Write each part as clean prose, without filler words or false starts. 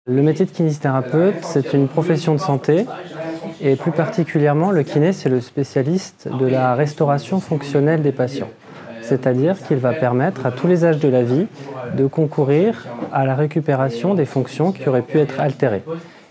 Le métier de kinésithérapeute, c'est une profession de santé et plus particulièrement le kiné, c'est le spécialiste de la restauration fonctionnelle des patients. C'est-à-dire qu'il va permettre à tous les âges de la vie de concourir à la récupération des fonctions qui auraient pu être altérées.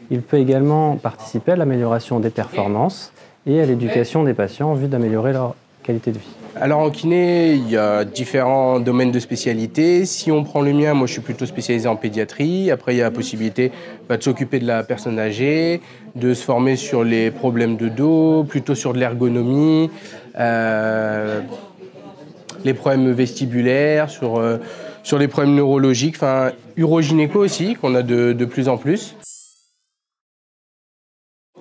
Il peut également participer à l'amélioration des performances et à l'éducation des patients en vue d'améliorer leur qualité de vie. Alors en kiné, il y a différents domaines de spécialité. Si on prend le mien, moi je suis plutôt spécialisé en pédiatrie. Après il y a la possibilité de s'occuper de la personne âgée, de se former sur les problèmes de dos, plutôt sur de l'ergonomie, les problèmes vestibulaires, sur les problèmes neurologiques, enfin urogynéco aussi, qu'on a de plus en plus.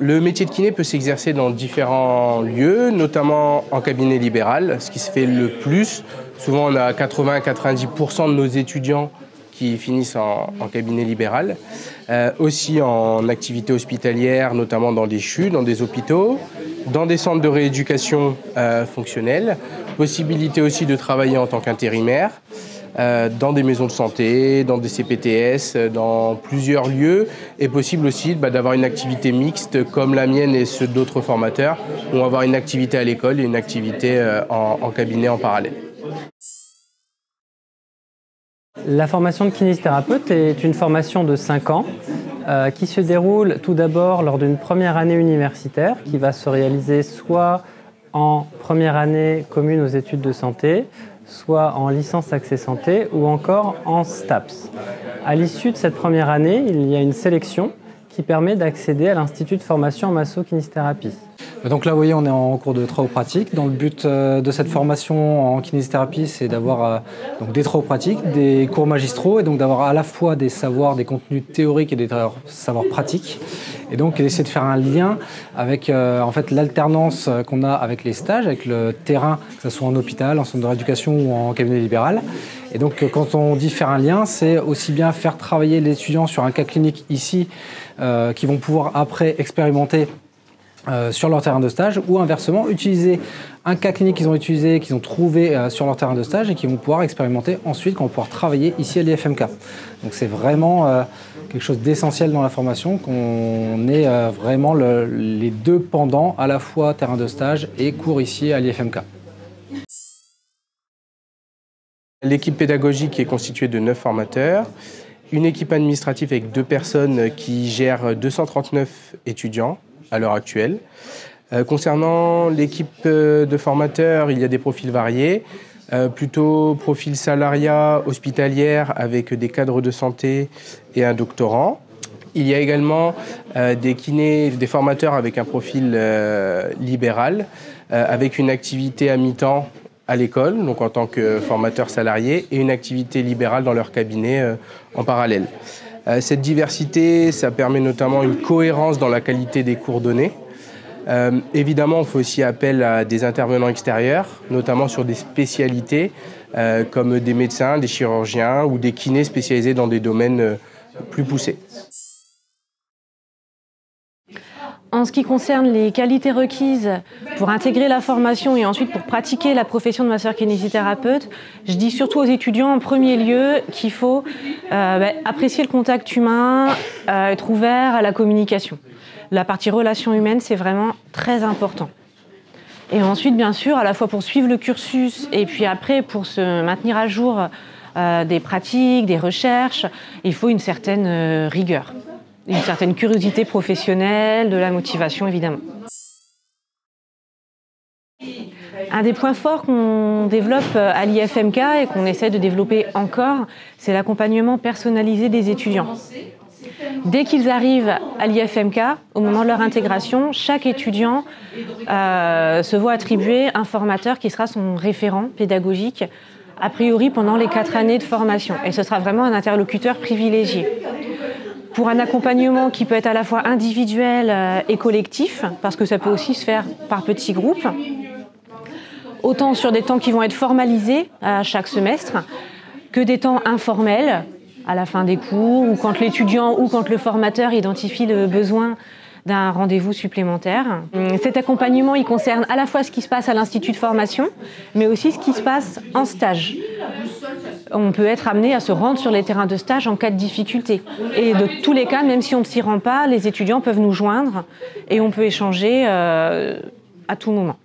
Le métier de kiné peut s'exercer dans différents lieux, notamment en cabinet libéral, ce qui se fait le plus. Souvent, on a 80-90% de nos étudiants qui finissent en cabinet libéral. Aussi en activité hospitalière, notamment dans des CHU, dans des hôpitaux, dans des centres de rééducation fonctionnelle. Possibilité aussi de travailler en tant qu'intérimaire. Dans des maisons de santé, dans des CPTS, dans plusieurs lieux, et possible aussi d'avoir une activité mixte comme la mienne et ceux d'autres formateurs, où on va avoir une activité à l'école et une activité en cabinet en parallèle. La formation de kinésithérapeute est une formation de 5 ans qui se déroule tout d'abord lors d'une première année universitaire qui va se réaliser soit en première année commune aux études de santé, soit en licence accès santé ou encore en STAPS. À l'issue de cette première année, il y a une sélection qui permet d'accéder à l'Institut de formation en masso-kinésithérapie. Donc là, vous voyez, on est en cours de travaux pratiques. Dans le but de cette formation en kinésithérapie, c'est d'avoir des travaux pratiques, des cours magistraux, et donc d'avoir à la fois des savoirs, des contenus théoriques et des savoirs pratiques. Et donc d'essayer de faire un lien avec en fait, l'alternance qu'on a avec les stages, avec le terrain, que ce soit en hôpital, en centre de rééducation ou en cabinet libéral. Et donc quand on dit faire un lien, c'est aussi bien faire travailler les étudiants sur un cas clinique ici, qui vont pouvoir après expérimenter sur leur terrain de stage, ou inversement utiliser un cas clinique qu'ils ont utilisé, qu'ils ont trouvé sur leur terrain de stage et qui vont pouvoir expérimenter ensuite, qu'on va pouvoir travailler ici à l'IFMK. Donc c'est vraiment quelque chose d'essentiel dans la formation, qu'on ait vraiment les deux pendants, à la fois terrain de stage et cours ici à l'IFMK. L'équipe pédagogique est constituée de 9 formateurs, une équipe administrative avec 2 personnes qui gèrent 239 étudiants à l'heure actuelle. Concernant l'équipe de formateurs, il y a des profils variés, plutôt profil salariat hospitalière avec des cadres de santé et un doctorant. Il y a également des kinés, des formateurs avec un profil libéral, avec une activité à mi-temps à l'école, donc en tant que formateur salarié, et une activité libérale dans leur cabinet en parallèle. Cette diversité, ça permet notamment une cohérence dans la qualité des cours donnés. Évidemment, on fait aussi appel à des intervenants extérieurs, notamment sur des spécialités comme des médecins, des chirurgiens ou des kinés spécialisés dans des domaines plus poussés. En ce qui concerne les qualités requises pour intégrer la formation et ensuite pour pratiquer la profession de masseur-kinésithérapeute, je dis surtout aux étudiants en premier lieu qu'il faut apprécier le contact humain, être ouvert à la communication. La partie relations humaines, c'est vraiment très important. Et ensuite, bien sûr, à la fois pour suivre le cursus et puis après pour se maintenir à jour des pratiques, des recherches, il faut une certaine rigueur. Une certaine curiosité professionnelle, de la motivation évidemment. Un des points forts qu'on développe à l'IFMK et qu'on essaie de développer encore, c'est l'accompagnement personnalisé des étudiants. Dès qu'ils arrivent à l'IFMK, au moment de leur intégration, chaque étudiant se voit attribuer un formateur qui sera son référent pédagogique, a priori pendant les 4 années de formation. Et ce sera vraiment un interlocuteur privilégié. Pour un accompagnement qui peut être à la fois individuel et collectif, parce que ça peut aussi se faire par petits groupes, autant sur des temps qui vont être formalisés à chaque semestre, que des temps informels, à la fin des cours, ou quand l'étudiant ou quand le formateur identifie le besoin d'un rendez-vous supplémentaire. Cet accompagnement, il concerne à la fois ce qui se passe à l'institut de formation, mais aussi ce qui se passe en stage. On peut être amené à se rendre sur les terrains de stage en cas de difficulté. Et de tous les cas, même si on ne s'y rend pas, les étudiants peuvent nous joindre et on peut échanger à tout moment.